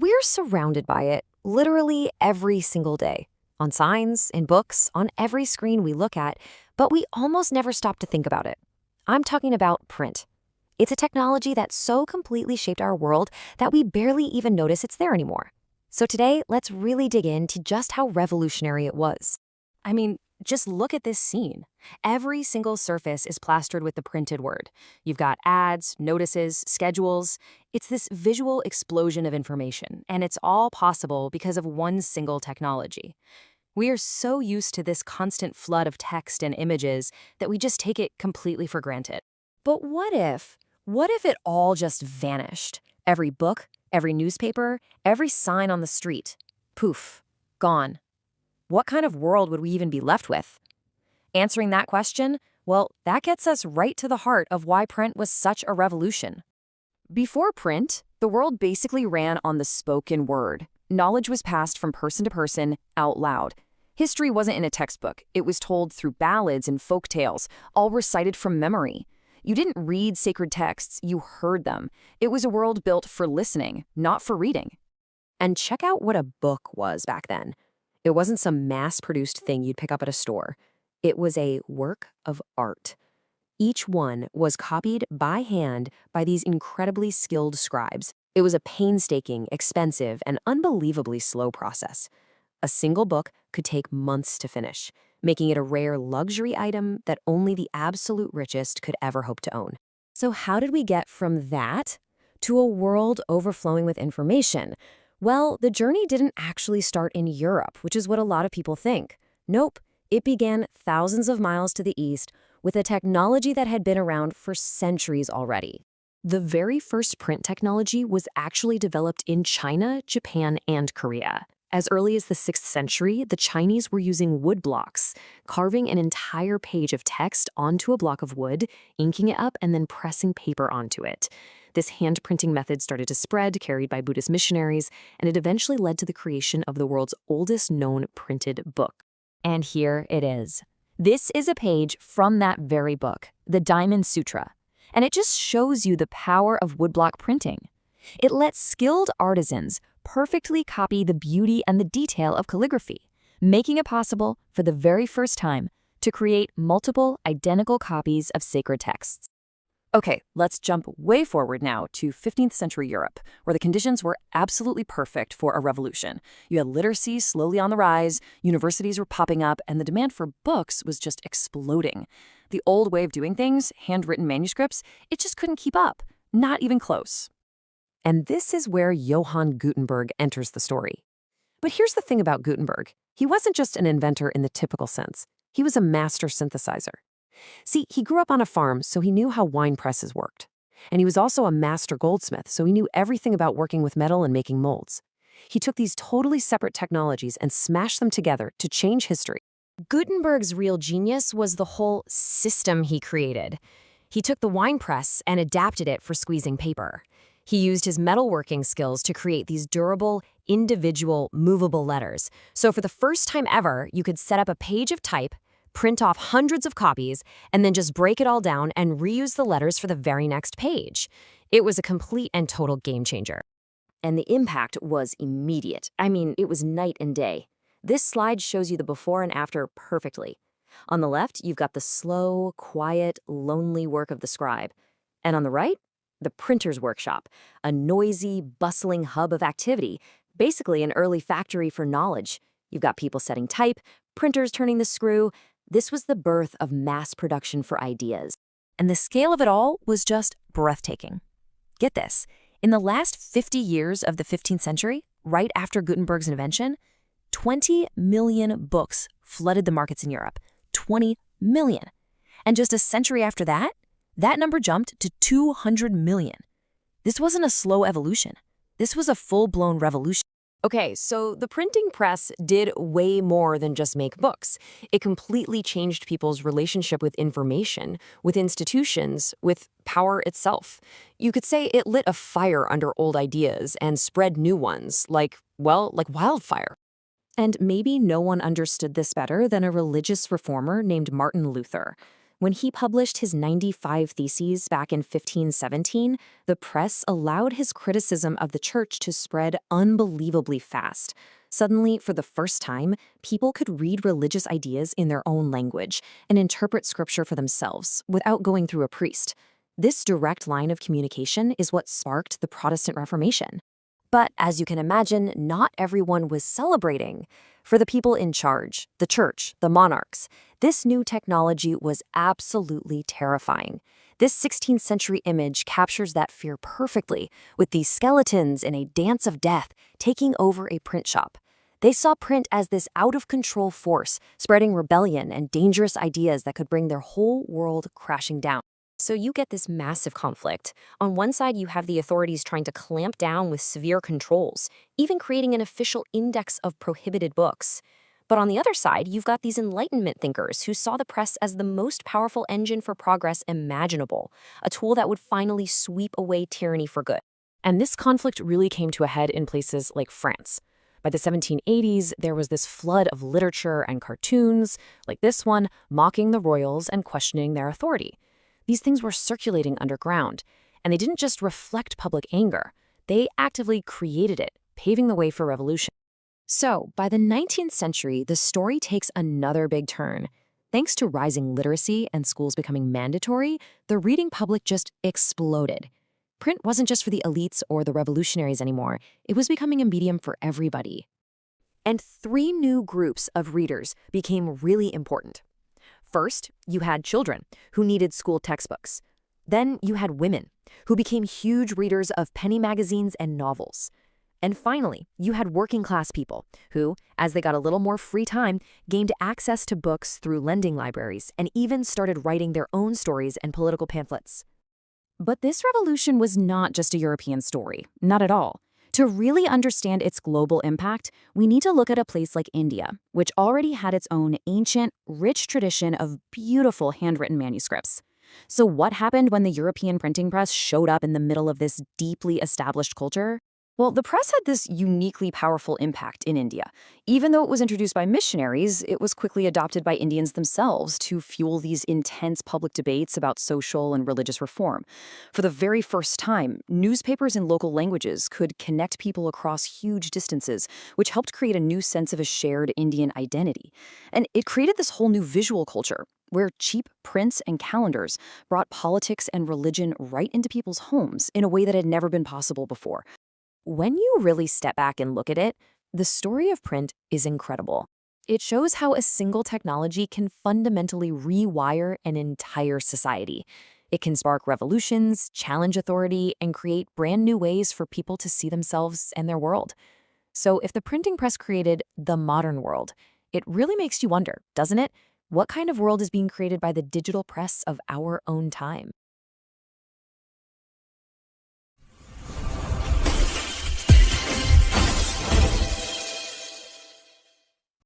We're surrounded by it literally every single day, on signs, in books, on every screen we look at, but we almost never stop to think about it. I'm talking about print. It's a technology that so completely shaped our world that we barely even notice it's there anymore. So today, let's really dig into just how revolutionary it was. I mean, just look at this scene. Every single surface is plastered with the printed word. You've got ads, notices, schedules. It's this visual explosion of information, and it's all possible because of one single technology. We are so used to this constant flood of text and images that we just take it completely for granted. But what if it all just vanished? Every book, every newspaper, every sign on the street. Poof, gone. What kind of world would we even be left with? Answering that question, well, that gets us right to the heart of why print was such a revolution. Before print, the world basically ran on the spoken word. Knowledge was passed from person to person out loud. History wasn't in a textbook. It was told through ballads and folk tales, all recited from memory. You didn't read sacred texts, you heard them. It was a world built for listening, not for reading. And check out what a book was back then. It wasn't some mass-produced thing you'd pick up at a store. It was a work of art. Each one was copied by hand by these incredibly skilled scribes. It was a painstaking, expensive, and unbelievably slow process. A single book could take months to finish, making it a rare luxury item that only the absolute richest could ever hope to own. So how did we get from that to a world overflowing with information? Well, the journey didn't actually start in Europe, which is what a lot of people think. Nope, it began thousands of miles to the east with a technology that had been around for centuries already. The very first print technology was actually developed in China, Japan, and Korea. As early as the 6th century, the Chinese were using wood blocks, carving an entire page of text onto a block of wood, inking it up, and then pressing paper onto it. This hand-printing method started to spread, carried by Buddhist missionaries, and it eventually led to the creation of the world's oldest known printed book. And here it is. This is a page from that very book, the Diamond Sutra, and it just shows you the power of woodblock printing. It lets skilled artisans perfectly copy the beauty and the detail of calligraphy, making it possible for the very first time to create multiple identical copies of sacred texts. Okay, let's jump way forward now to 15th century Europe, where the conditions were absolutely perfect for a revolution. You had literacy slowly on the rise, universities were popping up, and the demand for books was just exploding. The old way of doing things, handwritten manuscripts, it just couldn't keep up, not even close. And this is where Johann Gutenberg enters the story. But here's the thing about Gutenberg. He wasn't just an inventor in the typical sense. He was a master synthesizer. See, he grew up on a farm, so he knew how wine presses worked. And he was also a master goldsmith, so he knew everything about working with metal and making molds. He took these totally separate technologies and smashed them together to change history. Gutenberg's real genius was the whole system he created. He took the wine press and adapted it for squeezing paper. He used his metalworking skills to create these durable, individual, movable letters. So for the first time ever, you could set up a page of type, print off hundreds of copies, and then just break it all down and reuse the letters for the very next page. It was a complete and total game changer. And the impact was immediate. I mean, it was night and day. This slide shows you the before and after perfectly. On the left, you've got the slow, quiet, lonely work of the scribe. And on the right, the printer's workshop, a noisy, bustling hub of activity, basically an early factory for knowledge. You've got people setting type, printers turning the screw. This was the birth of mass production for ideas. And the scale of it all was just breathtaking. Get this, in the last 50 years of the 15th century, right after Gutenberg's invention, 20 million books flooded the markets in Europe. 20 million. And just a century after that, that number jumped to 200 million. This wasn't a slow evolution. This was a full-blown revolution. Okay, so the printing press did way more than just make books. It completely changed people's relationship with information, with institutions, with power itself. You could say it lit a fire under old ideas and spread new ones, like wildfire. And maybe no one understood this better than a religious reformer named Martin Luther. When he published his 95 Theses back in 1517, the press allowed his criticism of the church to spread unbelievably fast. Suddenly, for the first time, people could read religious ideas in their own language and interpret scripture for themselves without going through a priest. This direct line of communication is what sparked the Protestant Reformation. But as you can imagine, not everyone was celebrating. For the people in charge, the church, the monarchs, this new technology was absolutely terrifying. This 16th century image captures that fear perfectly, with these skeletons in a dance of death taking over a print shop. They saw print as this out-of-control force, spreading rebellion and dangerous ideas that could bring their whole world crashing down. So you get this massive conflict. On one side, you have the authorities trying to clamp down with severe controls, even creating an official index of prohibited books. But on the other side, you've got these Enlightenment thinkers who saw the press as the most powerful engine for progress imaginable, a tool that would finally sweep away tyranny for good. And this conflict really came to a head in places like France. By the 1780s, there was this flood of literature and cartoons, like this one, mocking the royals and questioning their authority. These things were circulating underground, and they didn't just reflect public anger. They actively created it, paving the way for revolution. So, by the 19th century, the story takes another big turn. Thanks to rising literacy and schools becoming mandatory, the reading public just exploded. Print wasn't just for the elites or the revolutionaries anymore. It was becoming a medium for everybody. And three new groups of readers became really important. First, you had children, who needed school textbooks. Then you had women, who became huge readers of penny magazines and novels. And finally, you had working-class people, who, as they got a little more free time, gained access to books through lending libraries and even started writing their own stories and political pamphlets. But this revolution was not just a European story, not at all. To really understand its global impact, we need to look at a place like India, which already had its own ancient, rich tradition of beautiful handwritten manuscripts. So what happened when the European printing press showed up in the middle of this deeply established culture? Well, the press had this uniquely powerful impact in India. Even though it was introduced by missionaries, it was quickly adopted by Indians themselves to fuel these intense public debates about social and religious reform. For the very first time, newspapers in local languages could connect people across huge distances, which helped create a new sense of a shared Indian identity. And it created this whole new visual culture, where cheap prints and calendars brought politics and religion right into people's homes in a way that had never been possible before. When you really step back and look at it, the story of print is incredible. It shows how a single technology can fundamentally rewire an entire society. It can spark revolutions, challenge authority, and create brand new ways for people to see themselves and their world. So if the printing press created the modern world, it really makes you wonder, doesn't it? What kind of world is being created by the digital press of our own time?